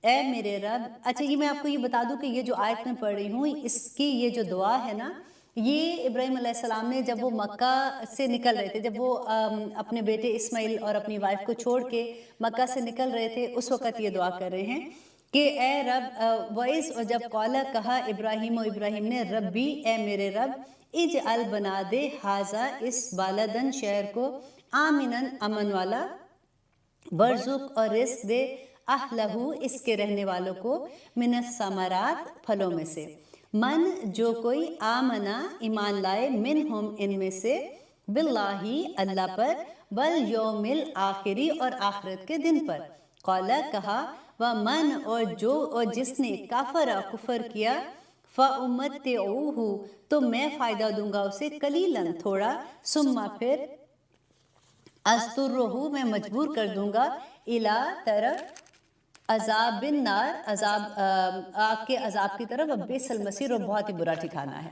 اے میرے رب. اچھا یہ میں آپ کو یہ بتا دوں کہ یہ جو آیت میں پڑھ رہی ہوں اس کی یہ جو دعا ہے نا، یہ ابراہیم علیہ السلام نے جب وہ مکہ سے نکل رہے تھے، جب وہ اپنے بیٹے اسماعیل اور اپنی وائف کو چھوڑ کے مکہ سے نکل رہے تھے، اس وقت یہ دعا کر رہے ہیں کہ اے رب. وَإِذْ اور جب قَالَ کہا ابراہیم و ابراہیم نے ربی اے میرے رب اجعل بنا دے ہاذا اس بالدن شہر کو آمنن امن والا، ورزق اور رزق دے اہلہ اس کے رہنے والوں کو من الثمرات پھلوں میں سے، من جو کوئی آمنا ایمان لائے منہم ان میں سے، باللہ اللہ پر، والیوم الآخری اور آخرت کے دن پر. قالا کہا، ومن اور جو اور جس نے کفر کیا، فَأُمَتِّعُوهُ تو میں فائدہ دوں گا اسے قلیلاً تھوڑا، ثم پھر اضطرہ میں مجبور کر دوں گا، الی طرف عذاب النار عذاب آگ کے عذاب کی طرف، بئس المصیر اور بہت ہی برا ٹھکانہ ہے.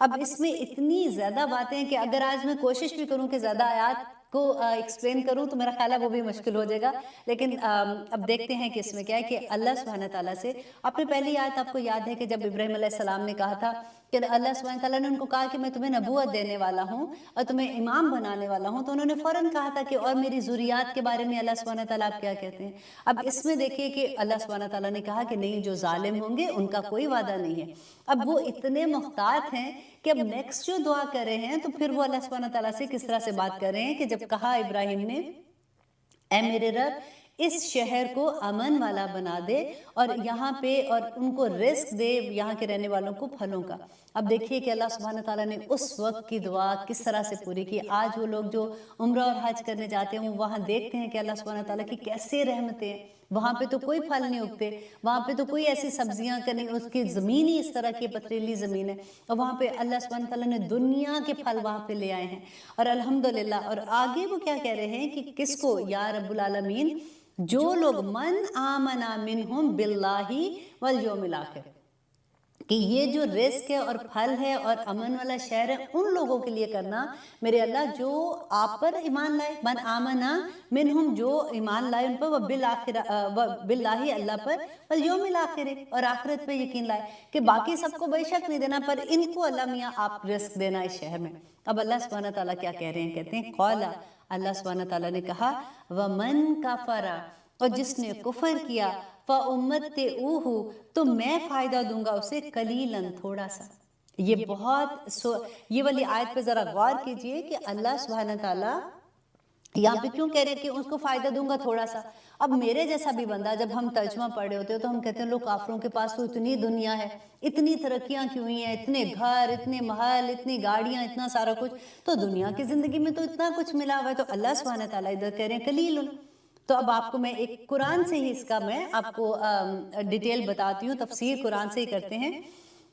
اب اس میں اتنی زیادہ باتیں ہیں کہ اگر آج میں کوشش بھی کروں کہ زیادہ آیات کو ایکسپلین کروں تو میرا خیال ہے وہ بھی مشکل ہو جائے گا. لیکن اب دیکھتے ہیں کہ اس میں کیا ہے کہ اللہ سبحانہ تعالیٰ سے اپنے پہلی آیت آپ کو یاد ہے کہ جب ابراہیم علیہ السلام نے کہا تھا کہ اللہ سبحانہ تعالیٰ نے ان کو کہا کہ میں تمہیں نبوت دینے والا ہوں اور تمہیں امام بنانے والا ہوں، تو انہوں نے فوراً کہا تھا کہ اور میری ذریات کے بارے میں اللہ سبحانہ تعالیٰ آپ کیا کہتے ہیں. اب اس میں دیکھیے کہ اللہ سبحانہ تعالیٰ نے کہا کہ نہیں، جو ظالم ہوں گے ان کا کوئی وعدہ نہیں ہے. اب وہ اتنے محتاط ہیں کہ اب نیکسٹ جو دعا کر رہے ہیں تو پھر وہ اللہ سبحانہ تعالیٰ سے کس طرح سے بات کر رہے ہیں کہ جب کہا ابراہیم نے اے میرے رب اس شہر کو امن والا بنا دے اور یہاں پہ اور ان کو رزق دے، یہاں کے رہنے والوں کو پھلوں کا. اب دیکھیے کہ اللہ سبحانہ تعالیٰ نے اس وقت کی دعا کس طرح سے پوری کی. آج وہ لوگ جو عمرہ اور حج کرنے جاتے ہیں وہ وہاں دیکھتے ہیں کہ اللہ سبحانہ تعالیٰ کی کیسے رحمتیں ہیں. وہاں پہ تو کوئی پھل نہیں اگتے، وہاں پہ تو کوئی ایسی سبزیاں نہیں، اس کی زمین ہی اس طرح کی پتھریلی زمین ہے، اور وہاں پہ اللہ سبحانہ تعالیٰ نے دنیا کے پھل وہاں پہ لے آئے ہیں. اور الحمدللہ، اور آگے وہ کیا کہہ رہے ہیں کہ کس کو، یا رب العالمین، جو لوگ من آمنا منہم باللہ والیوم الآخر، کہ یہ جو رزق ہے اور پھل ہے اور امن والا شہر ہے ان لوگوں کے لیے کرنا میرے اللہ جو آپ پر ایمان لائے، من آمنا منہم جو ایمان لائے ان پر، باللہ اللہ پر، والیوم الآخر اور آخرت پہ یقین لائے، کہ باقی سب کو بے شک نہیں دینا پر ان کو اللہ میاں آپ رزق دینا اس شہر میں. اب اللہ سبحانہ تعالیٰ کیا کہہ رہے ہیں، کہتے ہیں قالا، اللہ سبحانہ تعالیٰ نے کہا، ومن کفر اور جس نے کفر کیا، فَأُمَتِّعُوهُ تو میں فائدہ دوں گا اسے قلیلاً تھوڑا سا. یہ بہت یہ والی آیت پہ ذرا غور کیجئے کہ اللہ سبحانہ تعالیٰ یہاں پہ کیوں کہہ رہے کہ اس کو فائدہ دوں گا تھوڑا سا. اب میرے جیسا بھی بندہ جب ہم ترجمہ پڑھ رہے ہوتے ہیں تو ہم کہتے ہیں لوگ کافروں کے پاس تو اتنی دنیا ہے، اتنی ترقیاں کیوں ہوئی ہیں، اتنے گھر، اتنے محل، اتنی گاڑیاں، اتنا سارا کچھ، تو دنیا کی زندگی میں تو اتنا کچھ ملا ہوا ہے. تو اللہ سبحانہ تعالیٰ ادھر کہہ رہے ہیں قلیل. تو اب آپ کو میں ایک قرآن سے ہی اس کا میں آپ کو ڈیٹیل بتاتی ہوں، تفسیر قرآن سے ہی کرتے ہیں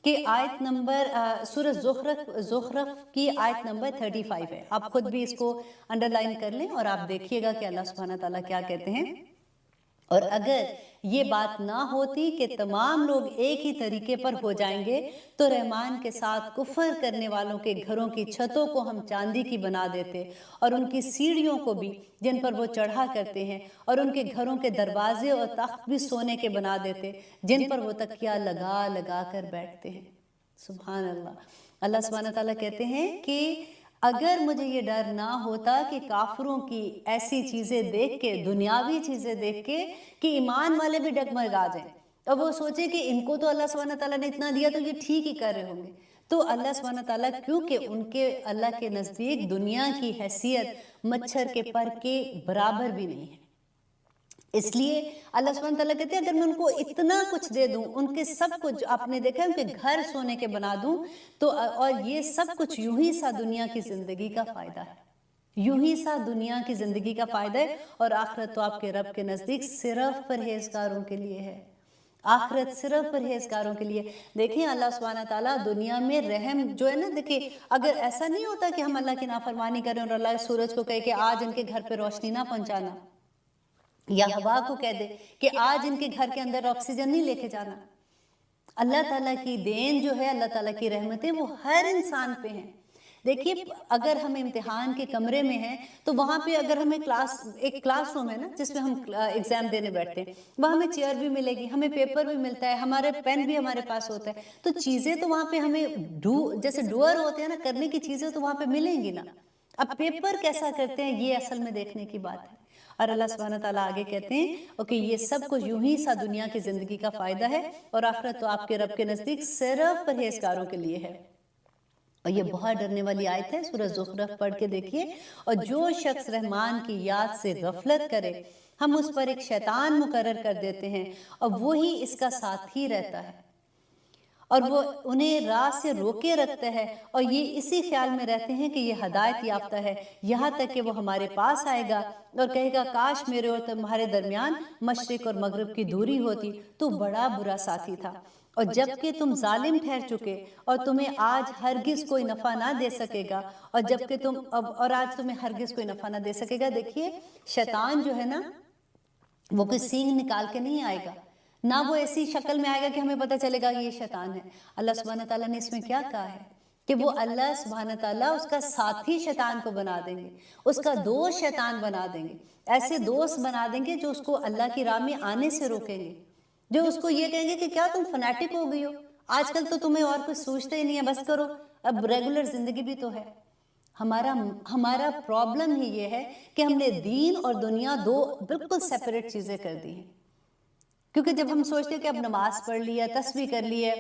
کہ آیت نمبر سورہ زخرف کی آیت نمبر 35 ہے. آپ خود بھی اس کو انڈر لائن کر لیں اور آپ دیکھیے گا کہ اللہ سبحانہ تعالیٰ کیا کہتے ہیں. اور اگر یہ بات نہ ہوتی کہ تمام لوگ ایک ہی طریقے پر ہو جائیں گے تو رحمان کے ساتھ کفر کرنے والوں کے گھروں کی چھتوں کو ہم چاندی کی بنا دیتے اور ان کی سیڑھیوں کو بھی جن پر وہ چڑھا کرتے ہیں، اور ان کے گھروں کے دروازے اور تخت بھی سونے کے بنا دیتے جن پر وہ تکیہ لگا لگا کر بیٹھتے ہیں. سبحان اللہ. اللہ سبحانہ تعالیٰ کہتے ہیں کہ اگر مجھے یہ ڈر نہ ہوتا کہ کافروں کی ایسی چیزیں دیکھ کے، دنیاوی چیزیں دیکھ کے، کہ ایمان والے بھی ڈگمگا جائیں اور وہ سوچے کہ ان کو تو اللہ سبحانہ تعالیٰ نے اتنا دیا تو یہ ٹھیک ہی کر رہے ہوں گے، تو اللہ سبحانہ تعالیٰ کیونکہ ان کے اللہ کے نزدیک دنیا کی حیثیت مچھر کے پر کے برابر بھی نہیں ہے، اس لیے اللہ سبحانہ تعالیٰ کہتے ہیں اگر میں ان کو اتنا کچھ دے دوں، ان کے سب کچھ آپ نے دیکھا ان کے گھر سونے کے بنا دوں تو، اور یہ سب کچھ یوں ہی سا دنیا کی زندگی کا فائدہ ہے، یوں ہی سا دنیا کی زندگی کا فائدہ ہے، اور آخرت تو آپ کے رب کے نزدیک صرف پرہیزگاروں کے لیے ہے. آخرت صرف پرہیزگاروں کے لیے. دیکھیں اللہ سبحانہ تعالیٰ دنیا میں رحم جو ہے نا، دیکھیں اگر ایسا نہیں ہوتا کہ ہم اللہ کی نافرمانی کریں اور اللہ سورج کو کہے کہ آج ان کے گھر پہ روشنی نہ پہنچانا، یا ہوا کو کہہ دے کہ آج ان کے گھر کے اندر آکسیجن نہیں لے کے جانا. اللہ تعالیٰ کی دین جو ہے، اللہ تعالیٰ کی رحمتیں وہ ہر انسان پہ ہیں، देखिए अगर हम इम्तिहान के कमरे में हैं तो वहाँ पे अगर हमें एक क्लास रूम है ना जिसमें हम एग्जाम देने बैठते हैं, वहाँ हमें चेयर भी मिलेगी, हमें पेपर भी मिलता है, हमारे पेन भी हमारे पास होता है, तो चीज़ें तो वहाँ पे हमें जैसे डूअर होते हैं ना, करने की चीज़ें तो वहाँ पे मिलेंगी ना। अब पेपर कैसा करते हैं ये असल में देखने की बात है। और अल्लाह सुब्हानहू तआला आगे कहते हैं ओके ये सब कुछ यूं ही सा दुनिया की ज़िंदगी का फ़ायदा है और आखिरत तो आपके रब के नज़दीक सिर्फ परहेज़गारों के लिए है। और ये बहुत डरने वाली आयत है, सूरह ज़ुखरफ पढ़ के देखिए। और जो शख्स रहमान की याद से गफलत करे हम उस पर एक शैतान मुकर्रर कर देते हैं और वो ही इसका साथी रहता है और वो उन्हें राह से रोके रखता है और ये इसी ख्याल में रहते हैं कि ये हदायत याफ्ता है, यहाँ तक कि वो हमारे पास आएगा और कहेगा काश मेरे और तुम्हारे दरमियान मशरिक और मगरिब की दूरी होती तो बड़ा बुरा साथी था। और जबकि तुम जालिम ठहर चुके और तुम्हें आज हरगिज कोई नफ़ा ना दे सकेगा और जबकि तुम और आज तुम्हें हरगिज कोई नफ़ा ना दे सकेगा। देखिए शैतान जो है ना वो कोई सींग निकाल के नहीं आएगा, ना वो ऐसी शक्ल में आएगा कि हमें पता चलेगा कि ये शैतान है। अल्लाह सुब्हानहू तआला ने इसमें क्या कहा है कि वो अल्लाह सुब्हानहू तआला उसका साथी शैतान को बना देंगे, उसका दोस्त शैतान बना देंगे, ऐसे दोस्त बना देंगे जो उसको अल्लाह की राह में आने से रोकेंगे, जो उसको ये कहेंगे कि क्या तुम फनाटिक हो गई हो, आजकल तो तुम्हें और कुछ सोचते ही नहीं है, बस करो, अब रेगुलर जिंदगी भी तो है। हमारा प्रॉब्लम ही ये है कि हमने दीन और दुनिया दो बिल्कुल सेपरेट चीज़ें कर दी हैं। क्योंकि जब हम सोचते हैं कि अब नमाज पढ़ ली है, तस्बीह कर ली है,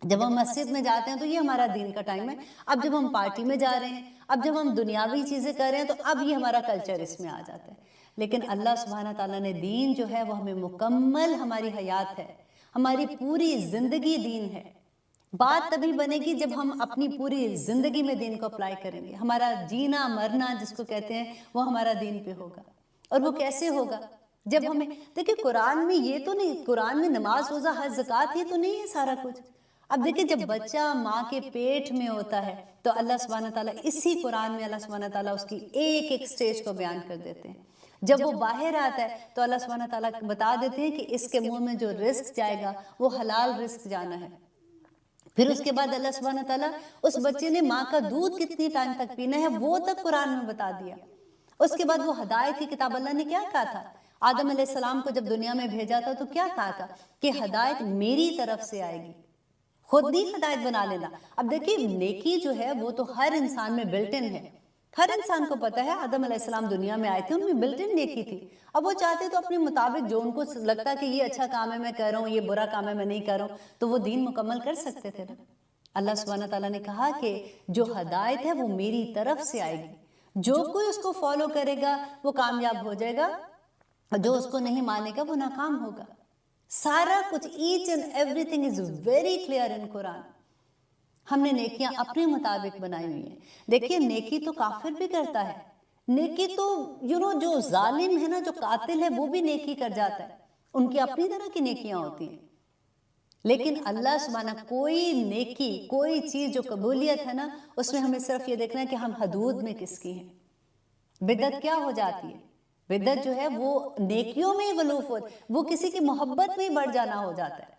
जब हम मस्जिद में जाते हैं तो ये हमारा दीन का टाइम है। अब जब हम पार्टी में जा रहे हैं, अब जब हम दुनियावी चीज़ें कर रहे हैं तो अब ये हमारा कल्चर इसमें आ जाता है। लेकिन अल्लाह सुब्हानहू तआला ने दीन जो है वो हमें मुकम्मल हमारी हयात है, हमारी पूरी ज़िंदगी दीन है। बात तभी बनेगी जब हम अपनी पूरी ज़िंदगी में दीन को अप्लाई करेंगे। हमारा जीना मरना जिसको कहते हैं वो हमारा दीन पे होगा। और वो कैसे होगा? जब हमें देखिए कुरान में ये तो नहीं, कुरान में नमाज रोज़ा हज ज़कात ये तो नहीं है सारा कुछ। अब देखिए जब बच्चा माँ के पेट में होता है तो अल्लाह सुब्हानहू तआला इसी कुरान में अल्लाह सुब्हानहू तआला उसकी एक एक स्टेज को बयान कर देते हैं। जब वो बाहर आता है तो अल्लाह सुब्हानहू तआला बता देते हैं कि इसके मुंह में जो रिस्क जाएगा वो हलाल रिस्क जाना है। फिर उसके बाद अल्लाह सुब्हानहू तआला उस बच्चे ने माँ का दूध कितनी टाइम तक पीना है वो तक कुरान में बता दिया। उसके बाद वो हदायत की किताब, अल्लाह ने क्या कहा था, आदम अलैहिस्सलाम को जब दुनिया में भेजा था तो क्या कहा था कि हदायत मेरी तरफ से आएगी, खुद ही हदायत बना लेना। अब देखिए नेकी जो है वो तो हर इंसान में बिल्ट इन है, हर इंसान को पता है आदम अलैहिस्सलाम दुनिया में आए थे, उनमें बिल्ट इन नेकी थी। अब वो चाहते तो अपने मुताबिक जो उनको लगता कि ये अच्छा काम है मैं कर रहा हूँ, ये बुरा काम है मैं नहीं कर रहा हूँ, तो वो दीन मुकम्मल कर सकते थे ना। अल्लाह सुब्हानहू तआला ने कहा कि जो हदायत है वो मेरी तरफ से आएगी, जो कोई उसको फॉलो करेगा वो कामयाब हो जाएगा और जो उसको नहीं मानेगा वो नाकाम होगा। सारा कुछ each and everything is very clear in Quran. हमने नेकियां अपने मुताबिक बनाई हुई हैं। देखिए नेकी तो काफिर भी करता है, नेकी तो जो जालिम है ना, जो कातिल है वो भी नेकी कर जाता है, उनकी अपनी तरह की नेकियां होती हैं। लेकिन अल्लाह सुब्हानहू कोई नेकी कोई चीज जो कबूलियत है ना उसमें हमें सिर्फ ये देखना है कि हम हदूद में किसकी हैं। बिदअत क्या हो जाती है, बिदअत जो है वो नेकियों में ही गलूफ हो, वो किसी की मोहब्बत में ही बढ़ जाना हो जाता है।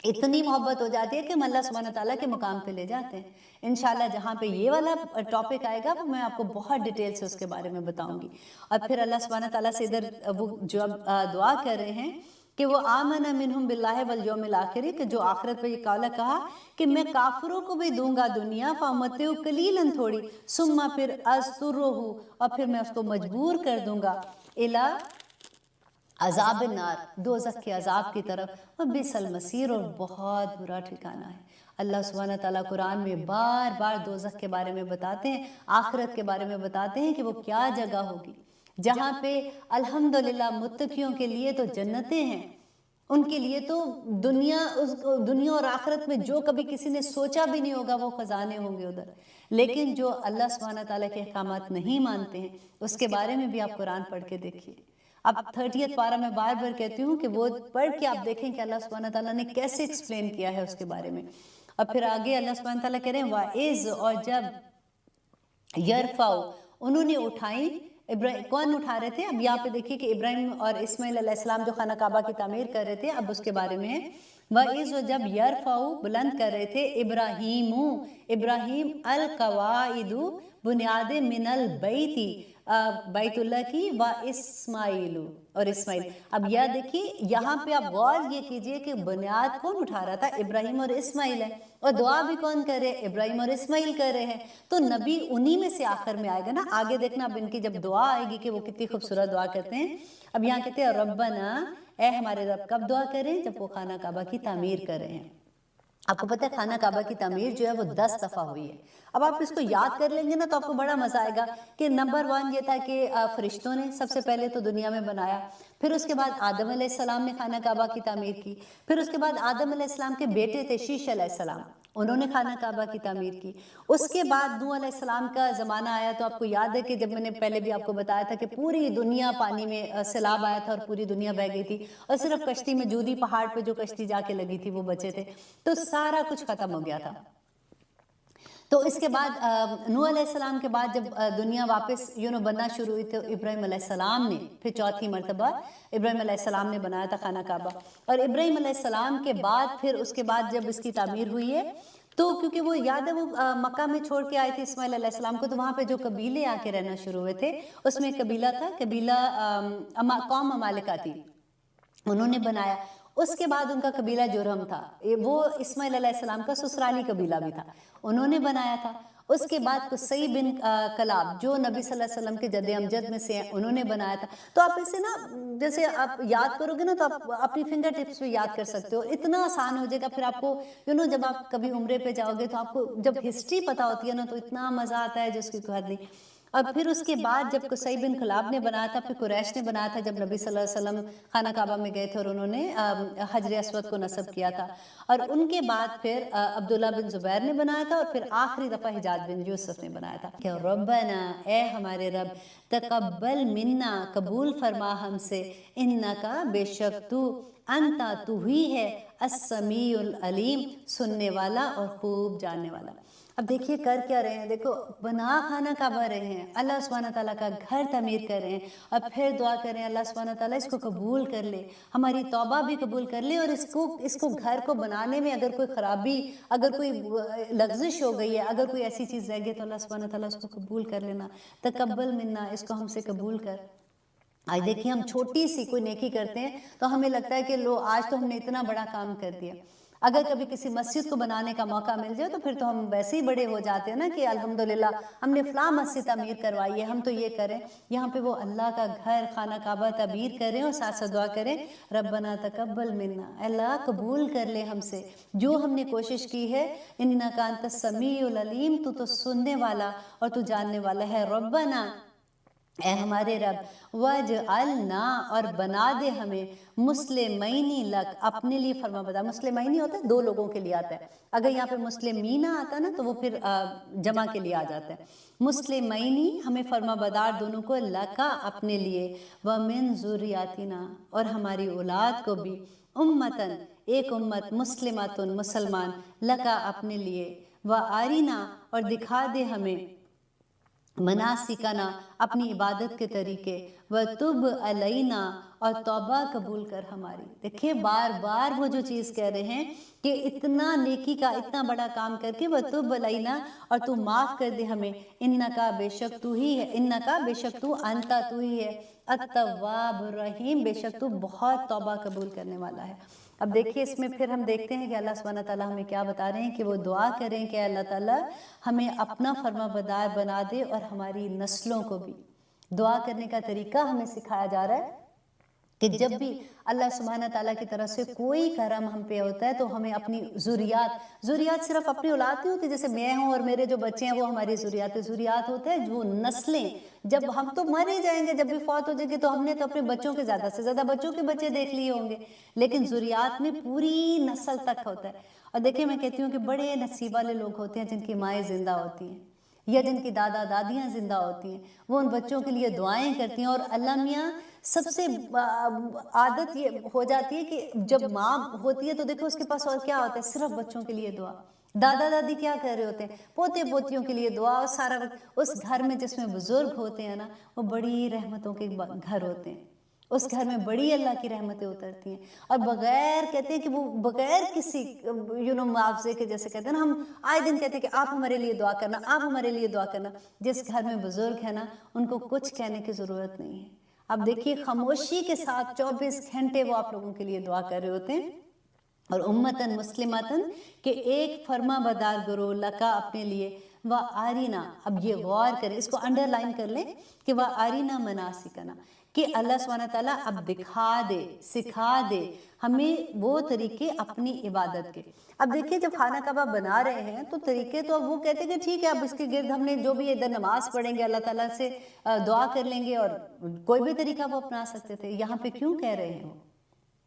इतनी मोहब्बत हो जाती है कि हम अल्लाह सुब्हानहू तआला के मुकाम पे ले जाते हैं। इंशाल्लाह जहाँ पे ये वाला टॉपिक आएगा वो मैं आपको बहुत डिटेल से उसके बारे में बताऊंगी। और फिर अल्लाह सुब्हानहू तआला से इधर वो जो दुआ कर रहे हैं कि वो आमना मिनहुम बिल्लाहि वल यौमिल आखिर, कि जो आखिरत पे ये काला कहा कि मैं काफिरों को भी दूंगा दुनिया फामतु कलीलन थोड़ी, सुम्मा फिर अस्तुरुहु, और फिर मैं उसको मजबूर कर दूंगा इला अजाब नार, दोज़ख के अजाब की तरफ, और बिसल मसीर, और बहुत बुरा ठिकाना है। अल्लाह सुब्हानहू तआला कुरान में बार बार दोज़ख के बारे में बताते हैं, आखिरत के बारे में बताते हैं कि वो क्या जगह होगी जहाँ पे अल्हम्दुलिल्लाह मुत्तकियों के लिए तो जन्नतें हैं, उनके लिए तो दुनिया और आखिरत में जो कभी किसी ने सोचा भी नहीं होगा वो खजाने होंगे उधर। लेकिन जो अल्लाह सुब्हानहू तआला के अहकामात नहीं मानते हैं उसके बारे में भी आप कुरान पढ़ के देखिए। अब 30th पारा में बार बार कहती हूँ कि वो पढ़ के आप देखें कि अल्लाह सुब्हानहू तआला ने कैसे एक्सप्लेन किया है उसके बारे में। और फिर आगे अल्लाह सुब्हानहू तआला कह रहे हैं वाइज, और जब यरफाउ उन्होंने उठाई कौन उठा रहे थे? अब यहाँ पे देखिए कि इब्राहिम और इस्माइल अलैहिस्सलाम जो खाना काबा की तामीर कर रहे थे, अब उसके बारे में है वइज़, जब यरफ़उ बुलंद कर रहे थे इब्राहीम अल कवाइदु बुनियाद मिनल बैती बैतुल्लाह की व इस्माइल और इस्माइल। अब यह देखिए यहाँ पे आप गौर ये कीजिए कि बुनियाद कौन उठा रहा था? इब्राहिम और इस्माइल है, और दुआ भी कौन कर रहे? इब्राहिम और इस्माइल कर रहे हैं। तो नबी उन्हीं में से आखिर में आएगा ना। आगे देखना अब इनकी जब दुआ आएगी कि वो कितनी खूबसूरत दुआ करते हैं। अब यहाँ कहते हैं रब्बना, ए हमारे रब, कब दुआ करें? जब वो खाना काबा की तामीर कर रहे हैं। आपको पता है खाना काबा की तामीर जो है वो 10 दफ़ा हुई है। अब आप इसको याद कर लेंगे ना तो आपको बड़ा मजा आएगा कि नंबर 1 ये था कि फरिश्तों ने सबसे पहले तो दुनिया में बनाया, फिर उसके बाद आदम अलैहिस्सलाम ने खाना काबा की तामीर की, फिर उसके बाद आदम अलैहिस्सलाम के बेटे थे शीश अलैहिस्सलाम, उन्होंने खाना काबा की तामीर की। उसके बाद नूह अलैहिस्सलाम का ज़माना आया, तो आपको याद है कि जब मैंने पहले भी आपको बताया था कि पूरी दुनिया पानी में सैलाब आया था और पूरी दुनिया बह गई थी, और सिर्फ कश्ती में जूदी पहाड़ पे जो कश्ती जाके लगी थी वो बचे थे, तो सारा कुछ खत्म हो गया था। तो इसके बाद नूह अलैहिस्सलाम के बाद जब दुनिया वापस बनना शुरू हुई, तो इब्राहिम अलैहिस्सलाम ने फिर चौथी मरतबा इब्राहिम अलैहिस्सलाम ने बनाया था खाना काबा। और इब्राहिम अलैहिस्सलाम के बाद फिर उसके बाद जब इसकी तामीर हुई है, तो क्योंकि वो याद है वो मक्का में छोड़ के आए थे इस्माइल अलैहिस्सलाम को, तो वहाँ पे जो कबीले आके रहना शुरू हुए थे, उसमें एक कबीला था, कबीला कौम अमालिका थी, उन्होंने बनाया। उसके बाद उनका कबीला जुरहम था, वो इस्माइल अलैहिस्सलाम का ससुराली कबीला भी था, उन्होंने बनाया था। उसके बाद कुसई बिन कलाब जो नबी सल्लल्लाहु अलैहि वसल्लम के जद्दे अमजद में से हैं, उन्होंने बनाया था। तो आप इसे ना जैसे आप याद करोगे ना तो आप अपनी फिंगर टिप्स पे याद कर सकते हो, इतना आसान हो जाएगा। फिर आपको जब आप कभी उम्रे पे जाओगे तो आपको जब हिस्ट्री पता होती है ना तो इतना मज़ा आता है जिसकी कोई हद नहीं। और फिर उसके बाद जब कुसई बिन खिलाब ने बनाया था, फिर कुरैश ने बनाया था, जब नबी सल्लल्लाहु अलैहि वसल्लम खाना काबा में गए थे और उन्होंने हजर अस्वद को नस्ब किया था। और उनके बाद फिर अब्दुल्ला बिन जुबैर ने बनाया था, और फिर आखिरी दफ़ा हिजाज बिन यूसुफ ने बनाया था। क्या रब्बना, ए हमारे रब, तकब्बल मिन्ना, कबूल फरमा हमसे, इन्नका, बेशक तू, अंता, तू ही है, अस्समीउल अलीम, सुनने वाला और खूब जानने वाला। अब देखिए कर क्या रहे हैं, देखो बना खाना काबा रहे हैं, अल्लाह सुब्हानहू तआला का घर तमीर कर रहे हैं, और फिर दुआ कर रहे हैं अल्लाह सुब्हानहू तआला इसको कबूल कर ले, हमारी तौबा भी कबूल कर ले, और इसको घर को बनाने में अगर कोई ख़राबी, अगर कोई लग़्ज़िश हो गई है, अगर कोई ऐसी चीज़ रह गई तो अल्लाह सुब्हानहू तआला उसको कबूल कर लेना। तकब्बल मिन्ना, इसको हमसे कबूल कर। आज देखिए हम छोटी सी कोई नेकी करते हैं तो हमें लगता है कि लो आज तो हमने इतना बड़ा काम कर दिया। अगर कभी किसी मस्जिद को बनाने का मौका मिल जाए तो फिर तो हम वैसे ही बड़े हो जाते हैं ना कि अल्हम्दुलिल्लाह हमने फ़लाँ मस्जिद तमीर करवाई है, हम तो ये करें। यहाँ पे वो अल्लाह का घर खाना काबा तमीर करें और साथ साथ दुआ करें, रब्बना तकब्बल मिन्ना, अल्लाह कबूल कर ले हमसे जो हमने कोशिश की है, इन्नका अंतस समीउल अलीम, तू तो सुनने वाला और तू जानने वाला है। रब्बना, ए हमारे रब, वजअलना, और बना दे हमें, मुस्लिमैनी लक, अपने लिए फरमा बरदार। मुस्लिमैनी होता है दो लोगों के लिए आता है, अगर यहाँ पे मुस्लिमीना आता ना तो वो फिर जमा के लिए आ जाता है। मुस्लिमैनी, हमें फरमा बरदार दोनों को, लका, अपने लिए, व मिन ज़ुर्रियातिना, और हमारी औलाद को भी, उम्मतन, एक उम्मत, मुस्लिमातुन, मुसलमान, लका, अपने लिए, व आरिना, और दिखा दे हमें, मनासिकाना, अपनी इबादत के तरीके, व तुब अलैना, और तौबा कबूल कर हमारी। देखिए बार बार वो जो चीज़ कह रहे हैं कि इतना नेकी का इतना बड़ा काम करके, व तुब अलैना, और तू माफ़ कर दे हमें, इन्नका, बेशक तू ही है, इन्नका, बेशक तू, अंता, तू ही है, अत्तवाब रहीम, बेशक तू बहुत तौबा कबूल करने वाला है। अब देखिए इसमें फिर हम देखते हैं कि अल्लाह सुब्हानहू तआला हमें क्या बता रहे हैं कि वो दुआ करें कि अल्लाह ताला हमें अपना फरमाबरदार बना दे, और हमारी नस्लों को भी। दुआ करने का तरीका हमें सिखाया जा रहा है कि जब भी अल्लाह सुब्हानहू तआला की तरफ से कोई करम हम पे होता है तो हमें अपनी ज़ुरियात सिर्फ अपनी औलाद नहीं होती, जैसे मैं हूँ और मेरे जो बच्चे हैं वो हमारी ज़ुरियात होते हैं, जो नस्लें, जब हम तो मर ही जाएंगे, जब भी फौत हो जाएंगे तो हमने तो अपने बच्चों के ज़्यादा से ज़्यादा बच्चों के बच्चे देख लिए होंगे, लेकिन ज़ुरियात में पूरी नस्ल तक होता है। और देखिए मैं कहती हूँ कि बड़े नसीब वाले लोग होते हैं जिनकी माएँ ज़िंदा होती हैं या जिनकी दादा दादियाँ ज़िंदा होती हैं, वो उन बच्चों के लिए दुआएं करती हैं। और अल्लाह मियाँ सबसे आदत ये हो जाती है कि जब माँ होती है तो देखो उसके पास और क्या होता है, सिर्फ बच्चों के लिए दुआ। दादा दादी क्या कर रहे होते हैं, पोते पोतियों के लिए दुआ, और सारा वक्त उस घर में जिसमें बुजुर्ग होते हैं ना, वो बड़ी रहमतों के घर होते हैं, उस घर में बड़ी अल्लाह की रहमतें उतरती हैं। और बगैर, कहते हैं कि वो बगैर किसी मुआवजे के, जैसे कहते हैं ना, हम आए दिन कहते हैं कि आप हमारे लिए दुआ करना, आप हमारे लिए दुआ करना। जिस घर में बुजुर्ग है ना, उनको कुछ कहने की ज़रूरत नहीं है। अब देखिए, खामोशी के साथ 24 घंटे वो आप लोगों के लिए दुआ कर रहे होते हैं। और उम्मतन मुस्लिमतन के एक फर्मा बदार गुरु लका, अपने लिए, व आरीना, अब ये गौर करें, इसको अंडरलाइन कर लें कि वह आरीना मनासिकना, कि अल्लाह सुब्हानहू तआला अब दिखा दे, सिखा दे हमें वो तरीके अपनी इबादत के। अब देखिए, जब खाना काबा बना रहे हैं तो तरीके तो अब वो कहते हैं कि ठीक है, अब इसके गिर्द हमने जो भी इधर नमाज पढ़ेंगे, अल्लाह ताला से दुआ कर लेंगे, और कोई भी तरीका वो अपना सकते थे। यहाँ पे क्यों कह रहे हैं?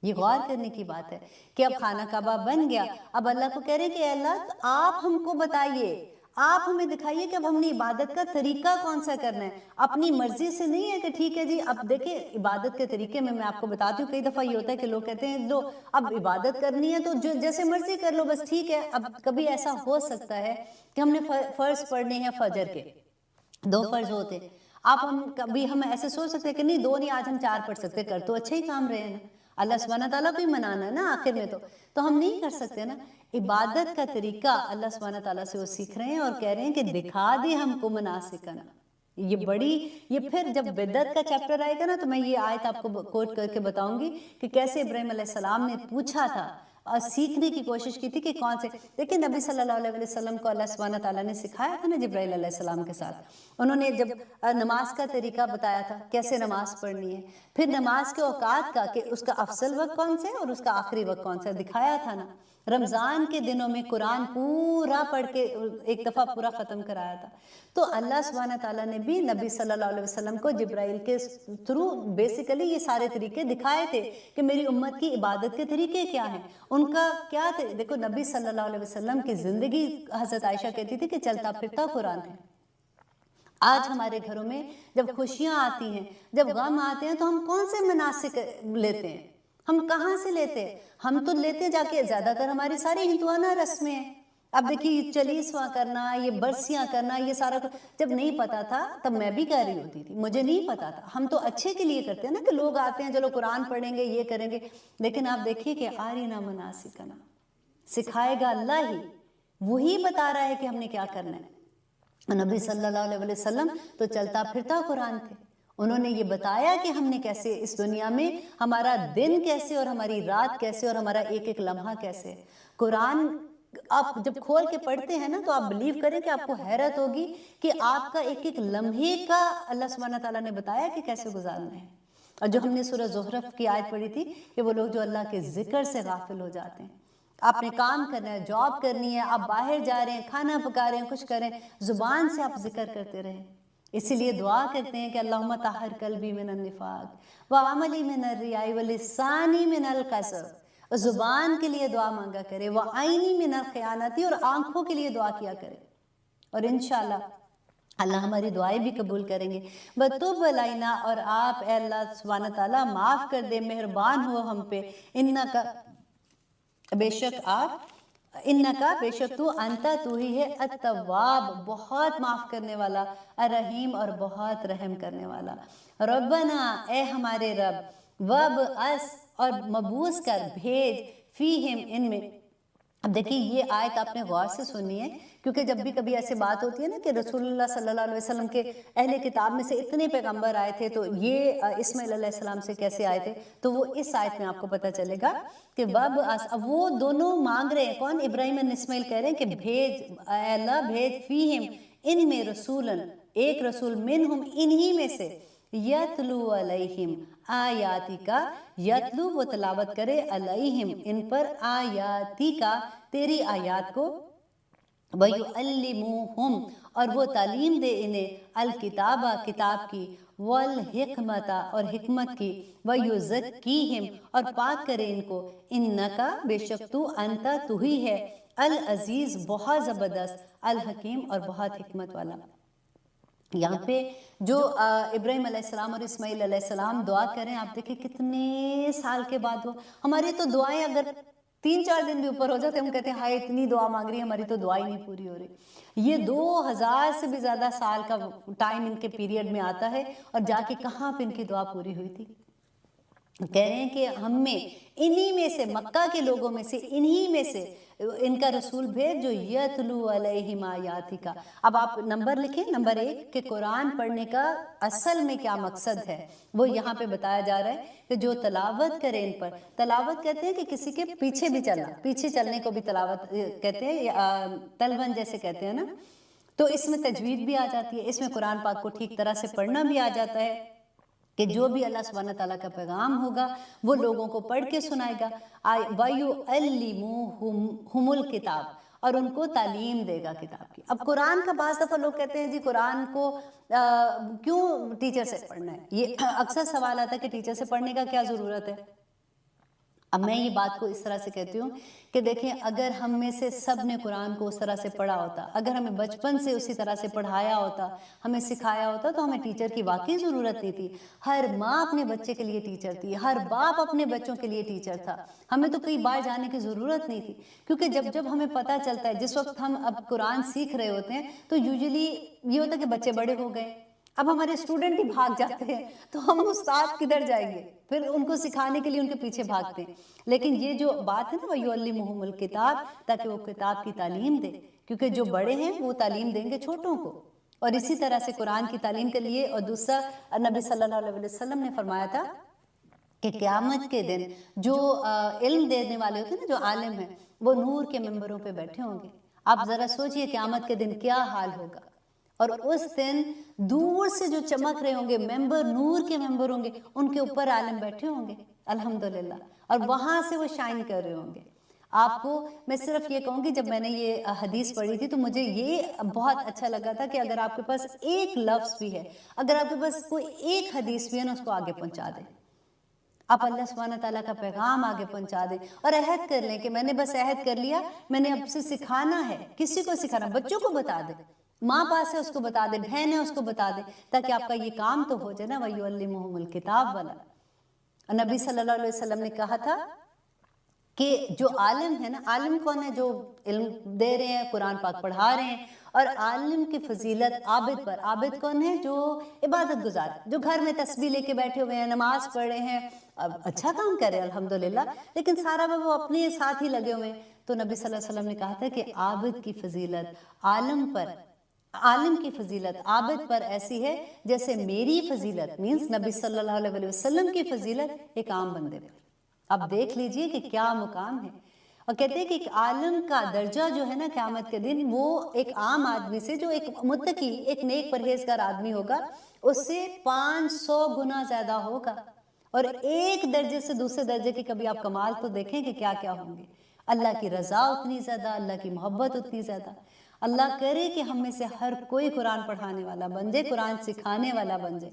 ये गौर करने की बात है कि अब खाना काबा बन गया, अब अल्लाह को कह रहे हैं कि अल्लाह आप हमको बताइए, आप हमें दिखाइए कि अब हमने इबादत का तरीका कौन सा करना है। अपनी मर्जी से नहीं है कि ठीक है जी, अब देखिए इबादत के तरीके में मैं आपको बताती हूँ। कई दफ़ा ये होता है कि लोग कहते हैं लो अब इबादत करनी है तो जो जैसे मर्जी कर लो, बस ठीक है। अब कभी ऐसा हो सकता है कि हमने फ़र्ज पढ़ने हैं, फजर के 2 फ़र्ज होते, आप हम ऐसे सोच सकते हैं कि नहीं 2 नहीं, आज हम 4 पढ़ सकते, कर तो अच्छे ही काम रहे हैं ना, अल्लाह सुब्हानहू तआला को ही मनाना है ना आखिर में, तो हम नहीं कर सकते ना। इबादत का तरीका अल्लाह सुब्हानहू तआला से वो सीख रहे हैं और कह रहे हैं कि दिखा दे हमको मनासिकना। ये फिर जब बिदअत का चैप्टर आएगा ना, तो मैं ये आयत आपको कोट करके बताऊंगी कि कैसे इब्राहीम अलैहिस्सलाम ने पूछा था और सीखने की कोशिश की थी कि कौन से। देखिए, नबी सल्लल्लाहु अलैहि वसल्लम को अल्लाह सुब्हानहू तआला ने सिखाया था ना जिब्राइल अलैहिस्सलाम के साथ। उन्होंने जब नमाज का तरीका बताया था, कैसे नमाज पढ़नी है, फिर नमाज के औकात का, कि उसका अफसल वक्त कौन सा है और उसका आखिरी वक्त कौन सा, दिखाया था ना। रमज़ान के दिनों में कुरान पूरा पढ़ के एक दफ़ा पूरा ख़त्म कराया था। तो अल्लाह सुब्हानहू तआला ने भी नबी सल्लल्लाहु अलैहि वसल्लम को जिब्राइल के थ्रू बेसिकली ये सारे तरीके दिखाए थे कि मेरी उम्मत की इबादत के तरीके क्या हैं, उनका क्या। देखो, नबी सल्लल्लाहु अलैहि वसल्लम की ज़िंदगी, हज़रत आयशा कहती थी कि चलता फिरता कुरान है। आज हमारे घरों में जब खुशियाँ आती हैं, जब गम आते हैं, तो हम कौन से मनासिक लेते हैं? हम कहाँ से लेते हैं? हम तो लेते जाके, ज़्यादातर हमारी सारी हिंदुआना रस्में हैं। अब देखिए, चलीसवा करना, ये बरसियाँ करना, ये सारा जब नहीं पता था तब मैं भी कर रही होती थी, मुझे नहीं पता था। हम तो अच्छे के लिए करते हैं ना, कि लोग आते हैं चलो कुरान पढ़ेंगे, ये करेंगे। लेकिन आप देखिए कि आरीना मनासिकना, सिखाएगा अल्लाह ही, वही बता रहा है कि हमने क्या करना है। नबी सल्लल्लाहु अलैहि वसल्लम तो चलता फिरता कुरान थे। उन्होंने ये बताया कि हमने कैसे इस दुनिया में, हमारा दिन कैसे और हमारी रात कैसे और हमारा एक एक लम्हा कैसे। कुरान आप जब खोल के पढ़ते हैं ना, तो आप बिलीव करें कि आपको हैरत होगी कि आपका एक एक लम्हे का अल्लाह सुब्हानहू तआला ने बताया कि कैसे गुजारना है। और जो हमने सूरह ज़ुखरफ की आयत पढ़ी थी कि वो लोग जो अल्लाह के जिक्र से गाफिल हो जाते हैं। आपने काम करना है, जॉब करनी है, आप बाहर जा रहे हैं, खाना पका रहे हैं, कुछ कर रहे हैं, जुबान से आप जिक्र करते रहें। इसीलिए दुआ करते हैं कि अल्लाहुम्मा ताहिर कल्बी मिनन निफाक व अमली मिनर रियाई व लिसानी मिनल कसब। जुबान के लिए दुआ मांगा करे, व आईनी मिनल खयानती, और आंखों के लिए दुआ किया करे। और इंशाअल्लाह अल्लाह हमारी दुआएं भी कबूल करेंगे। बतुब अलैना, और आप अल्लाह सुब्हानहू तआला माफ़ कर दे, मेहरबान हो हम पे। इन्नका, बेशक आप, इन्नका, बेशक तू, अंता, तू ही है, अत्तवाब, बहुत माफ़ करने वाला, अर्रहीम, और बहुत रहम करने वाला। रब्बना, ए हमारे रब, वब अस, और मबूस कर, भेज, फ़ीहिम, इनमें। अब देखिए, ये आयत आपने गौर से सुननी है, क्योंकि जब भी कभी ऐसे बात होती है ना कि रसूलुल्लाह सल्लल्लाहु अलैहि वसल्लम के अहले किताब में से इतने पैगंबर आए थे, तो ये इस्माइल अलैहिस्सलाम से कैसे आए थे, तो वो इस आयत में आपको पता चलेगा कि वब अस। अब वो दोनों मांग रहे हैं, कौन? इब्राहीम और इस्माइल कह रहे हैं कि भेज अल्लाह, भेज, फ़ीहिम, इनमें, रसूलन, एक रसूल, मिनहुम, इन्हीं में से, यतलू अलैहिम आयाती का, यतलू, वो तलावत करे, अलैहिम, इन पर, आयाती का, तेरी आयात को, वयुअल्लिमुहुम, और वो तालीम दे इन्हें, अल किताबा, किताब की, वल हिकमता, और हिकमत की, वयुज़क्कीहिम, और पाक करे इनको, इन्नका, बेशक तू, अंता, तू ही है, अल अजीज़, बहुत ज़बरदस्त, अल हकीम, और बहुत हिकमत वाला। यहाँ पे जो इब्राहीम अलैहिस्सलाम और इस्माइल अलैहिस्सलाम दुआ करें, आप देखिए कितने साल के बाद हो। हमारी तो दुआएं अगर 3-4 दिन भी ऊपर हो जाते हम कहते हैं हाय इतनी दुआ मांग रही है, हमारी तो दुआ ही नहीं पूरी हो रही। ये 2000 से भी ज़्यादा साल का टाइम इनके पीरियड में आता है, और जाके कहाँ पे इनकी दुआ पूरी हुई थी। कह रहे हैं कि हम में इन्हीं में से, मक्का के लोगों में से, इन्हीं में से इनका रसूल भेज जो यतलू अलैहिम आयातिका। अब आप नंबर लिखें, नंबर 1 कि कुरान पढ़ने का असल में क्या मकसद है, वो यहाँ पे बताया जा रहा है कि जो तलावत करे इन पर। तलावत कहते हैं कि किसी के पीछे भी चलना, पीछे चलने को भी तलावत कहते हैं, तलवन जैसे कहते हैं ना। तो इसमें तजवीद भी आ जाती है, इसमें कुरान पाक को ठीक तरह से पढ़ना भी आ जाता है कि जो भी अल्लाह सुब्हानहू तआला का पैगाम होगा वो लोगों को पढ़ के सुनाएगा। वयुअल्लिमुहुमुल किताब, और उनको तालीम देगा किताब की। अब कुरान का बाज़ दफ़ा लोग कहते हैं जी कुरान को क्यों टीचर से पढ़ना है, ये अक्सर सवाल आता है कि टीचर से पढ़ने का क्या ज़रूरत है। अब मैं ये बात को इस तरह से कहती हूँ कि देखें, अगर हम में से सब ने कुरान को उस तरह से पढ़ा होता, अगर हमें बचपन से उसी तरह से पढ़ाया होता, हमें सिखाया होता, तो हमें टीचर की वाकई ज़रूरत नहीं थी। हर माँ अपने बच्चे के लिए टीचर थी, हर बाप अपने बच्चों के लिए टीचर था। हमें तो कई बार जाने की ज़रूरत नहीं थी, क्योंकि जब जब हमें पता चलता है, जिस वक्त हम अब कुरान सीख रहे होते हैं तो यूजुअली ये होता है कि बच्चे बड़े हो गए, अब हमारे स्टूडेंट ही भाग जाते हैं, तो हम उस्ताद किधर जाएंगे, फिर उनको सिखाने के लिए उनके पीछे भागते हैं। लेकिन ये जो बात है ना, वयुअल्लिमुहुमुल किताब, ताकि वो किताब की तालीम दे, क्योंकि जो बड़े हैं वो तालीम देंगे छोटों को। और इसी तरह से कुरान की तालीम के लिए, और दूसरा नबी सल्लल्लाहु अलैहि वसल्लम ने फरमाया था कि क़यामत के दिन जो इल्म देने वाले होते हैं ना, जो आलिम हैं, वो नूर के मेंबरों पे बैठे होंगे। आप ज़रा सोचिए क़यामत के दिन क्या हाल होगा। और उस दिन दूर से जो चमक रहे होंगे मेंबर, नूर के मेंबर होंगे, उनके ऊपर आलिम बैठे होंगे अल्हम्दुलिल्लाह, और वहाँ से वो शाइन कर रहे होंगे। आपको मैं सिर्फ ये कहूँगी, जब मैंने ये हदीस पढ़ी थी तो मुझे ये बहुत अच्छा लगा था कि अगर आपके पास एक लफ्ज़ भी है, अगर आपके पास कोई एक हदीस भी है ना, उसको आगे पहुँचा दें। आप अल्लाह सुब्हानहू तआला का पैगाम आगे पहुँचा दें, और अहद कर लें कि मैंने बस अहद कर लिया, मैंने अब से सिखाना है, किसी को सिखाना, बच्चों को बता दें, माँ पास है उसको बता दे, बहन है उसको बता दे, ताकि आपका ये काम तो हो जाए ना। वयुअल्लिमुहुमुल किताब वाला। नबी सल्लल्लाहु अलैहि वसल्लम ने कहा था कि जो आलिम है ना, आलिम कौन है, जो इल्म दे रहे हैं, कुरान पाक पढ़ा रहे हैं, और आलिम की फजीलत आबिद पर। आबिद कौन है, जो इबादत गुजार, जो घर में तस्बीह लेके बैठे हुए हैं, नमाज पढ़ रहे हैं, अब अच्छा काम कर रहे हैं अल्हम्दुलिल्लाह, लेकिन सारा वो अपने साथ ही लगे हुए हैं। तो नबी सल्लल्लाहु अलैहि वसल्लम ने कहा था कि आबिद की फजीलत आलिम की फजीलत आबिद पर ऐसी है जैसे मेरी फजीलत, मीन्स नबी सल्लल्लाहु अलैहि वसल्लम की फजीलत एक आम बंदे पर। अब देख लीजिए कि क्या मुकाम है। और कहते हैं कि एक आलिम का दर्जा जो है ना क़यामत के दिन, वो एक आम आदमी से, जो एक मुत्तकी, एक नेक परहेजगार आदमी होगा, उससे 500 गुना ज़्यादा होगा। और एक दर्जे से दूसरे दर्जे की कभी आप कमाल तो देखें कि क्या क्या होंगे। अल्लाह की रज़ा उतनी ज़्यादा, अल्लाह की मोहब्बत उतनी ज़्यादा। अल्लाह करे कि हम में से हर कोई कुरान पढ़ाने वाला बन जाए, कुरान सिखाने वाला बन जाए।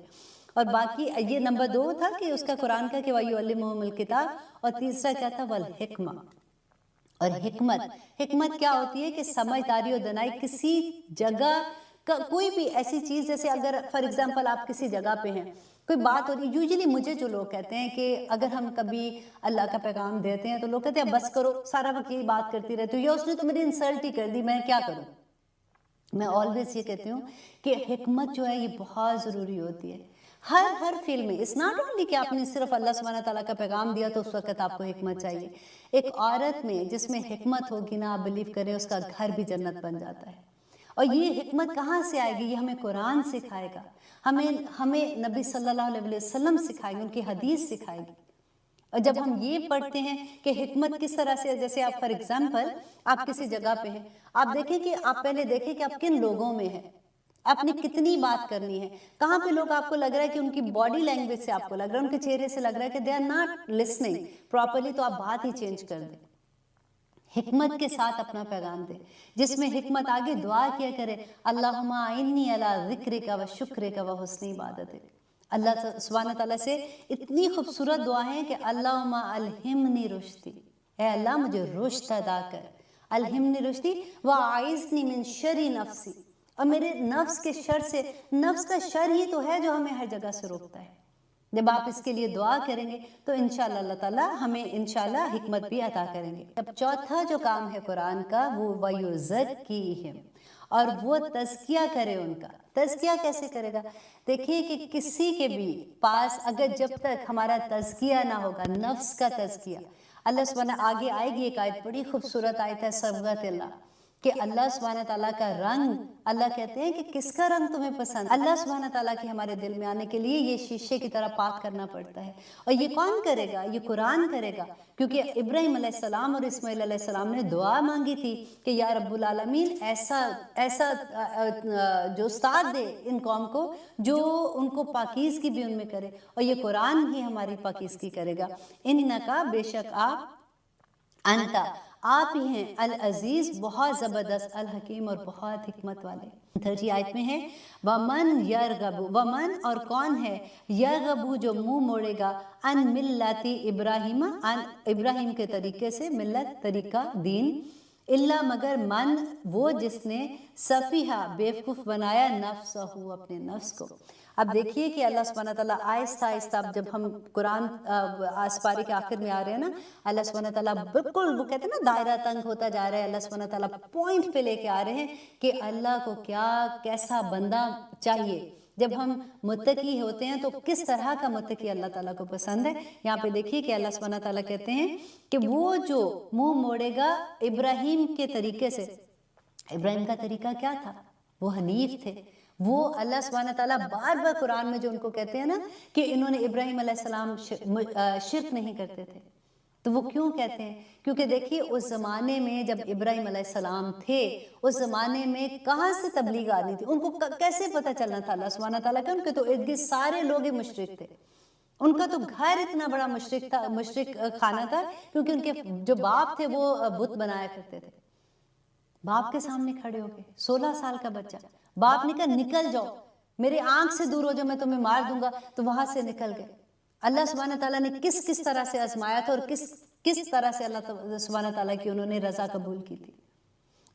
और बाकी ये नंबर 2 था कि उसका कुरान का कि वयुअल्लिमुहुमुल किताब, और तीसरा क्या था, वल हिकमा। और हिकमत क्या होती है कि समझदारी और दनाई। किसी जगह का कोई भी ऐसी चीज़, जैसे अगर फॉर एग्जांपल आप किसी जगह पे हैं, कोई बात हो रही, यूजुअली मुझे जो लोग कहते हैं कि अगर हम कभी अल्लाह का पैगाम देते हैं तो लोग कहते हैं बस करो, सारा वक्त यही बात करती रहती हो, या उसने तो मेरी इंसल्ट ही कर दी, मैं क्या करूं। मैं ऑलवेज ये कहती हूँ कि हिकमत जो है ये बहुत ज़रूरी होती है हर फील्ड में। इट्स नॉट ओनली कि आपने सिर्फ अल्लाह सुब्हानहू तआला का पैगाम दिया तो उस वक्त आपको हिकमत चाहिए। एक औरत में जिसमें हिकमत होगी ना, आप बिलीव करें, उसका घर भी जन्नत बन जाता है। और ये हिकमत कहाँ से आएगी, ये हमें कुरान सिखाएगा, हमें नबी सल्लल्लाहु अलैहि वसल्लम सिखाएंगे, उनकी हदीस सिखाएगी। और जब हम ये पढ़ते हैं कि हिकमत किस तरह से, जैसे आप फॉर एग्जांपल आप किसी जगह पे हैं, आप देखें कि आप पहले देखें कि आप किन लोगों में हैं, आपने कितनी बात करनी है, कहाँ पे लोग आपको लग रहा है कि उनकी बॉडी लैंग्वेज से आपको लग रहा है, उनके चेहरे से लग रहा है कि they are not listening properly, तो आप बात ही चेंज कर दें। हिकमत के साथ अपना पैगाम दे, जिसमें हिकमत आगे दुआ किया करे, अल्लाहुम्मा इन्नी अला ज़िक्रिका व शुक्रिका व हुस्नी इबादतिक। अल्लाह सुब्हानहू तआला से इतनी खूबसूरत दुआ है कि अल्लाहुम्मा अलहिमनी रुश्दी, ऐ अल्लाह मुझे रुश्द अदा कर, अलहिमनी रुश्दी व आइज़नी मिन शर्रि नफ्सी, और मेरे नफ्स के शर से, नफ्स का शर ही तो है जो हमें हर जगह से रोकता है। جب آپ اس کے لیے دعا کریں گے تو انشاءاللہ اللہ تعالیٰ ہمیں انشاءاللہ حکمت بھی عطا کریں گے۔ اب چوتھا جو کام ہے قرآن کا وہ وَيُزَكِّيهِمْ، اور وہ تزکیہ کرے ان کا۔ تزکیہ کیسے کرے گا؟ دیکھیے کہ کسی کے بھی پاس اگر جب تک ہمارا تزکیہ نہ ہوگا، نفس کا تزکیہ، اللہ سبحانہ آگے آئے گی ایک آیت، بڑی خوبصورت آیت ہے صبغۃ اللہ، کہ اللہ سبحانہ تعالیٰ کا رنگ، اللہ کہتے ہیں کہ کس کا رنگ تمہیں پسند؟ اللہ سبحانہ تعالیٰ کے ہمارے دل میں آنے کے لیے یہ شیشے کی طرح پاک کرنا پڑتا ہے، اور یہ کون کرے گا؟ یہ قرآن کرے گا، کیونکہ ابراہیم علیہ السلام اور اسماعیل علیہ السلام نے دعا مانگی تھی کہ یا رب العالمین ایسا جو استاد دے ان قوم کو جو ان کو پاکیزگی بھی ان میں کرے، اور یہ قرآن ہی ہماری پاکیزگی کرے گا۔ انکا، بے شک آپ، انتا، آپ ہی ہیں، العزیز، بہت زبردست، الحکیم، اور بہت حکمت والے۔ 30 آیت میں ہے وَمَن يَرْغَبُ، وَمَن، اور کون ہے، يَرْغَبُ جو منہ موڑے گا، ان ملت ابراہیم، ان ابراہیم کے طریقے سے، ملت طریقہ دین، اللہ مگر من وہ جس نے سفیہا بیوقوف بنایا نفسہ اپنے نفس کو۔ اب دیکھیے کہ اللہ سبحانہ تعالیٰ آہستہ آہستہ، اب جب ہم قرآن پارے کے آخر میں آ رہے ہیں نا، اللہ سبحانہ تعالیٰ بالکل وہ کہتے ہیں نا دائرہ تنگ ہوتا جا رہا ہے، اللہ سبحانہ تعالیٰ پوائنٹ پہ لے کے آ رہے ہیں کہ اللہ کو کیسا بندہ چاہیے۔ جب ہم متقی ہوتے ہیں تو کس طرح کا متقی اللہ تعالیٰ کو پسند ہے۔ یہاں پہ دیکھیے کہ اللہ سبحانہ تعالیٰ کہتے ہیں کہ وہ جو منہ موڑے گا ابراہیم کے طریقے سے۔ ابراہیم کا طریقہ کیا تھا؟ وہ حنیف تھے، وہ اللہ سبحانہ تعالیٰ بار بار قرآن میں جو ان کو کہتے ہیں نا کہ انہوں نے ابراہیم علیہ السلام شرک نہیں کرتے تھے، تو وہ کیوں کہتے ہیں؟ کیونکہ دیکھیے اس زمانے میں جب ابراہیم علیہ السلام تھے، اس زمانے میں کہاں سے تبلیغ آ رہی تھی؟ ان کو کیسے پتہ چلنا تھا اللہ سبحانہ تعالیٰ کا؟ ان کے تو ارد گرد سارے لوگ ہی مشرک تھے، ان کا تو گھر اتنا بڑا مشرک خانہ تھا، کیونکہ ان کے جو باپ تھے وہ بت بنایا کرتے تھے۔ باپ کے سامنے کھڑے ہو گئے، 16 سال کا بچہ، باپ نے کہا نکل جاؤ، میرے آنکھ سے دور ہو جاؤ، میں تمہیں مار دوں گا، تو وہاں سے نکل گئے۔ اللہ سبحانہ تعالیٰ نے کس طرح سے آزمایا تھا، اور کس طرح سے اللہ سبحانہ تعالیٰ کی انہوں نے رضا قبول کی تھی۔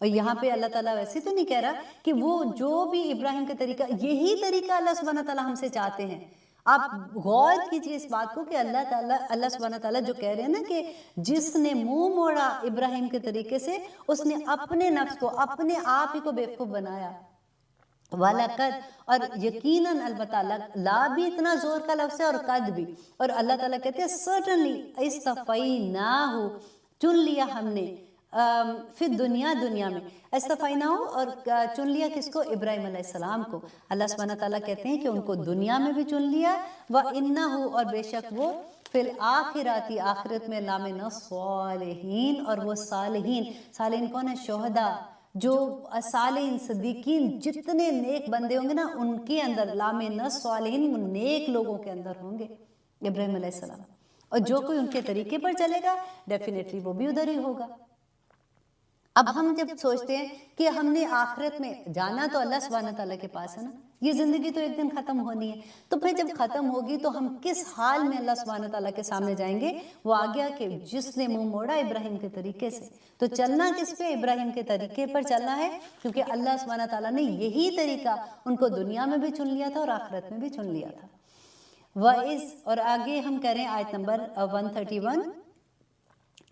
اور یہاں پہ اللہ تعالیٰ ویسے تو نہیں کہہ رہا کہ وہ جو بھی ابراہیم کا طریقہ، یہی طریقہ اللہ سبحانہ تعالیٰ ہم سے چاہتے ہیں۔ آپ غور کیجئے اس بات کو کہ اللہ سبحانہ تعالیٰ جو کہہ رہے ہیں نا کہ جس نے منہ موڑا ابراہیم کے طریقے سے، اس نے اپنے نفس کو، اپنے آپ ہی کو بیوقوف بنایا۔ وَلَقَدْ، اور یقیناً، البتہ، لا بھی اتنا زور کا لفظ ہے، اور قد بھی، اور اللہ تعالیٰ کہتے ہیں certainly اصطفیناہ، چن لیا ہم نے، پھر دنیا میں استفیناہ، اور چن لیا کس کو؟ ابراہیم علیہ السلام کو۔ اللہ سبحانہ تعالیٰ کہتے ہیں کہ ان کو دنیا میں بھی چن لیا، وَإِنَّهُ، اور بے شک وہ، فی الآخرات، آخرت میں، لَمِنَ الصَّالِحِینَ، اور وہ صالحین۔ صالحین کون ہے؟ شہداء، جو صالحین، صدیقین، جتنے نیک بندے ہوں گے نا ان کے اندر، لَمِنَ الصَّالِحِینَ، نیک لوگوں کے اندر ہوں گے ابراہیم علیہ السلام، اور جو کوئی ان کے طریقے پر چلے گا ڈیفینیٹلی وہ بھی ادھر ہی ہوگا۔ اب ہم جب سوچتے ہیں کہ ہم نے آخرت میں جانا تو اللہ سبحانہ تعالیٰ کے پاس ہے نا، یہ زندگی تو ایک دن ختم ہونی ہے، تو پھر جب ختم ہوگی تو ہم کس حال میں اللہ سبحانہ تعالیٰ کے سامنے جائیں گے؟ وہ آ گیا کہ جس نے منہ موڑا ابراہیم کے طریقے سے، تو چلنا کس پہ؟ ابراہیم کے طریقے پر چلنا ہے، کیونکہ اللہ سبحانہ تعالیٰ نے یہی طریقہ ان کو دنیا میں بھی چن لیا تھا اور آخرت میں بھی چن لیا تھا۔ وَإِذْ، اور آگے ہم کریں آیت نمبر 131،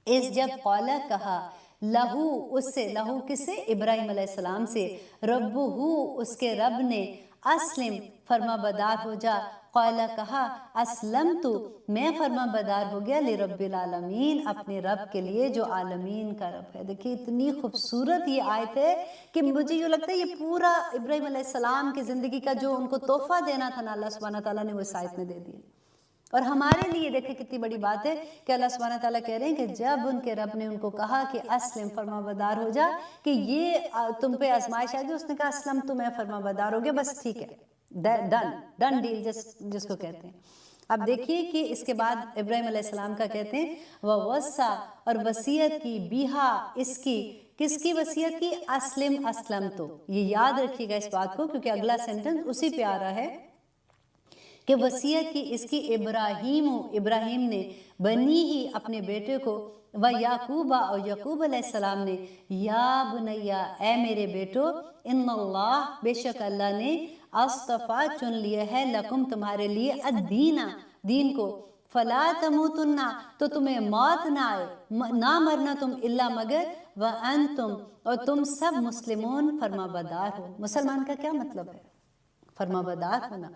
اس جب قولا کہا، لہو، اس سے، لہو کس سے؟ ابراہیم علیہ السلام سے، ربہ، اس کے رب نے، اسلم، فرما بدار ہو جا، قولا کہا، اسلمت، میں فرما بدار ہو گیا، لرب العالمین، اپنے رب کے لیے جو عالمین کا رب ہے۔ دیکھیے اتنی خوبصورت یہ آیت ہے کہ مجھے یہ لگتا ہے یہ پورا ابراہیم علیہ السلام کی زندگی کا جو ان کو تحفہ دینا تھا نا، اللہ سبحانہ تعالیٰ نے وہ اس آیت میں دے دیا۔ اور ہمارے لیے دیکھیں کتنی بڑی بات ہے کہ اللہ سبحانہ تعالیٰ کہہ رہے ہیں کہ جب ان کے رب نے ان کو کہا کہ اسلم، فرما بدار ہو جا، کہ یہ تم پہ آزمائش آ گئی، اس نے کہا اسلم، تو میں فرما بدار ہو گیا، بس ٹھیک ہے، ڈن ڈیل جس کو کہتے ہیں۔ اب دیکھیے کہ اس کے بعد ابراہیم علیہ السلام کا کہتے ہیں وَوَصَّى، اور وصیت کی، بیہا، اس کی، کس کی وصیت کی؟ اسلم، اسلم تو، یہ یاد رکھیے گا اس بات کو، کیونکہ اگلا سینٹنس اسی پہ آ رہا ہے کہ وصیت کی اس کی ابراہیم نے، بنی ہی، اپنے بیٹے کو، وَيَعْقُوبَ، اور یعقوب علیہ السلام نے، یا بنیا، اے میرے بیٹو، ان اللہ، بے شک اللہ نے، اصطفیٰ، چن لیا ہے، لکم، تمہارے لیے، الدین، दीन को, फला तमूतुन्ना, तो तुम्हें मौत ना आए, ना मरना तुम इल्ला मगर व अंतुम, और तुम सब मुस्लिमून फरमाबरदार हो। मुसलमान का क्या मतलब है? फरमाबरदार होना,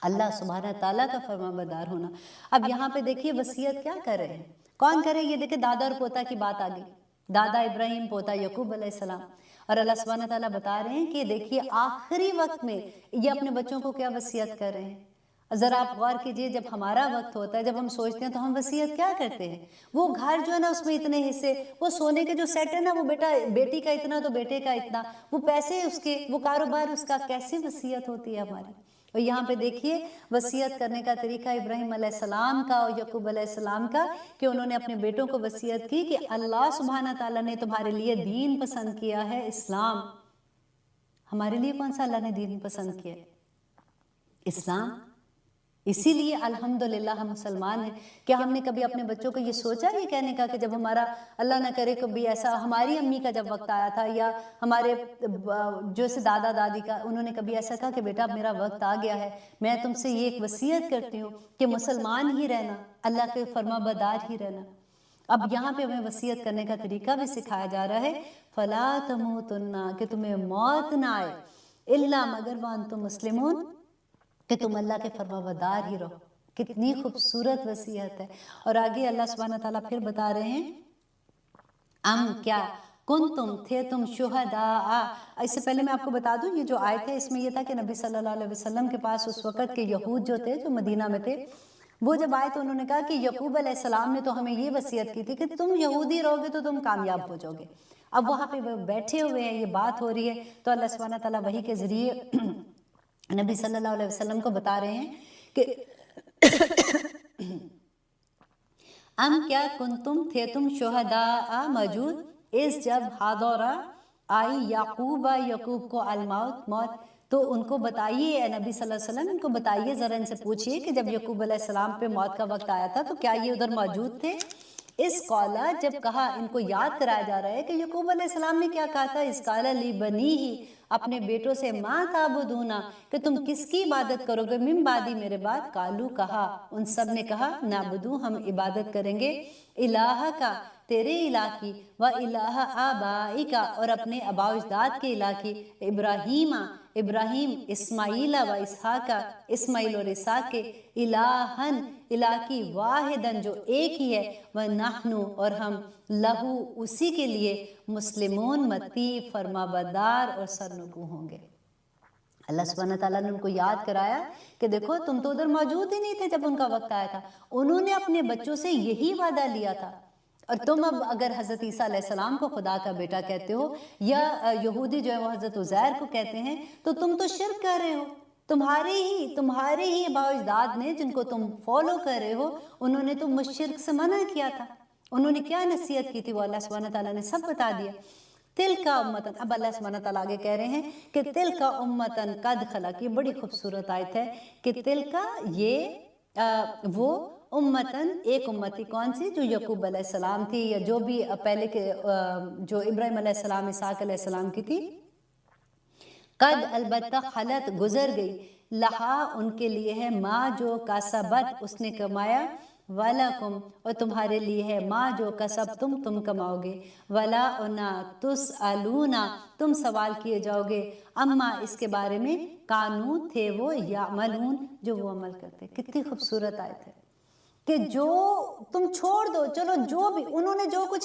अल्लाह सुब्हानहू ताला का फरमाबरदार होना। अब यहाँ पे देखिए वसीयत क्या कर रहे हैं, कौन करे? ये देखिए दादा और पोता की बात आ गई, दादा इब्राहिम, पोता यकूब अलैहिस्सलाम, और अल्लाह सुब्हानहू ताला बता रहे हैं कि देखिए आखिरी वक्त में ये अपने बच्चों को क्या वसीयत कर रहे हैं। ज़रा आप गौर कीजिए, जब हमारा वक्त होता है, जब हम सोचते हैं तो हम वसीयत क्या करते हैं? वो घर जो है ना उसमें इतने हिस्से, वो सोने के जो सेट है ना वो बेटा बेटी का इतना तो बेटे का इतना, वो पैसे उसके, वो कारोबार उसका, कैसी वसीयत होती है हमारी। और यहाँ पे देखिए वसीयत करने का तरीका इब्राहिम अलैहिस्सलाम का और यकूब अलैहिस्सलाम का, कि उन्होंने अपने बेटों को वसीयत की कि अल्लाह सुब्हानहू ताला ने तुम्हारे लिए दीन पसंद किया है, इस्लाम। हमारे लिए कौन सा अल्लाह ने दीन पसंद किया? इस्लाम। इसीलिए अल्हम्दुलिल्लाह हम मुसलमान हैं। क्या हमने कभी अपने बच्चों को ये सोचा ये कहने का कि जब हमारा, अल्लाह ना करे कभी ऐसा, हमारी अम्मी का जब वक्त आया था या हमारे जो से दादा दादी का, उन्होंने कभी ऐसा कहा कि बेटा अब मेरा वक्त आ गया है, मैं तुमसे ये एक वसीयत करती हूँ कि मुसलमान ही रहना, अल्लाह के फरमाबरदार ही रहना। अब यहाँ पे हमें वसीयत करने का तरीका भी सिखाया जा रहा है, फला तमूतुन्ना, कि तुम्हें मौत ना आए, इल्ला मगर व अंतुम मुस्लिमून, कि तुम अल्लाह के फरमाबरदार ही रहो। कितनी खूबसूरत वसीयत है। और आगे अल्लाह सुब्हानहू ताला फिर बता रहे हैं, अम क्या कुंतुम, थे तुम शुहदा। इससे पहले मैं आपको बता दूं, ये जो आयत है इसमें ये था कि नबी सल्लल्लाहु अलैहि वसल्लम के पास उस वक़्त के यहूद जो थे, जो मदीना में थे, वो जब आए तो उन्होंने कहा कि यकूब अलैहिस्सलाम ने तो हमें ये वसीयत की थी कि तुम यहूदी रहोगे तो तुम कामयाब हो जाओगे। अब वहाँ पे वो बैठे हुए हैं, ये बात हो रही है, तो अल्लाह सुब्हानहू ताला वही के ज़रिए नबी सल्लल्लाहु अलैहि वसल्लम को बता रहे हैं कि अम क्या कुंतुम, थे तुम शुहदा मौजूद, इस जब हादौरा आई याकूबा, यकूब को अलमौत, मौत। तो उनको बताइए नबी सल्लल्लाहु अलैहि वसल्लम, इनको बताइए, ज़रा इनसे पूछिए कि जब यकूब अलैहिस्सलाम पे मौत का वक्त आया था तो क्या ये उधर मौजूद थे? इस कौला, जब कहा, इनको याद कराया जा रहा है कि यकूब अलैहिस्सलाम ने क्या कहा था, इस काला ली बनी ही, अपने बेटों से, माँ ताबुदूना, कि तुम किसकी इबादत करोगे, मिन बादी, मेरे बाद, कालू, कहा, उन सब ने कहा, नाबुदू, हम इबादत करेंगे, इलाहा का, तेरे इलाह की, व इलाहा आबाई का, और अपने अबाउजदाद के इलाह की, इब्राहीमा, इब्राहीम, इस्माइला व इसहाका, इस्माइल और इसहाक के, इलाहन, इलाह की, वाहिदन, जो एक ही है, व नहनु, और हम, लहू, उसी के लिए, मुस्लिमून, मती, फरमाबरदार और सरनुकू होंगे। अल्लाह सुब्हानहू ताला ने उनको याद कराया कि देखो तुम तो उधर मौजूद ही नहीं थे जब उनका वक्त आया था, उन्होंने अपने बच्चों से यही वादा लिया था, और तुम अब अगर हज़रत ईसा अलैहिस्सलाम को खुदा का बेटा कहते हो, या यहूदी जो है वो हज़रत उज़ैर को कहते हैं, तो तुम तो शिर्क कर रहे हो। तुम्हारे ही बाउजदाद ने, जिनको तुम फॉलो कर रहे हो, उन्होंने तो मुश्रिक से मना किया था। उन्होंने क्या नसीहत की थी, वो अल्लाह सुब्हानहू ताला ने सब बता दिया। तिल का उम्मतन, अब अल्लाह सुब्हानहू ताला आगे कह रहे हैं कि तिल का उम्मतन कद खलक, ये बड़ी खूबसूरत आयत है कि तिल का, ये वो, उम्मतन, एक उम्मती, कौन सी, जो यकूब अलैहिस्सलाम थी, या जो भी पहले के जो इब्राहिम अलैहिस्सलाम, इसहाक अलैहिस्सलाम की थी, कद, अलबत्ता, खलत, गुजर गई, लहा, उनके लिए है, माँ, जो कसबत, उसने कमाया, वलकुम, और तुम्हारे लिए है, माँ, जो कसब, तुम कमाओगे, वला उना तुसअलूना, तुम सवाल किए जाओगे, अम्मा, इसके बारे में, कानू, थे वो, यामलून, जो वो अमल करते। कितनी खूबसूरत आयत है कि जो तुम छोड़ दो, चलो जो भी उन्होंने जो कुछ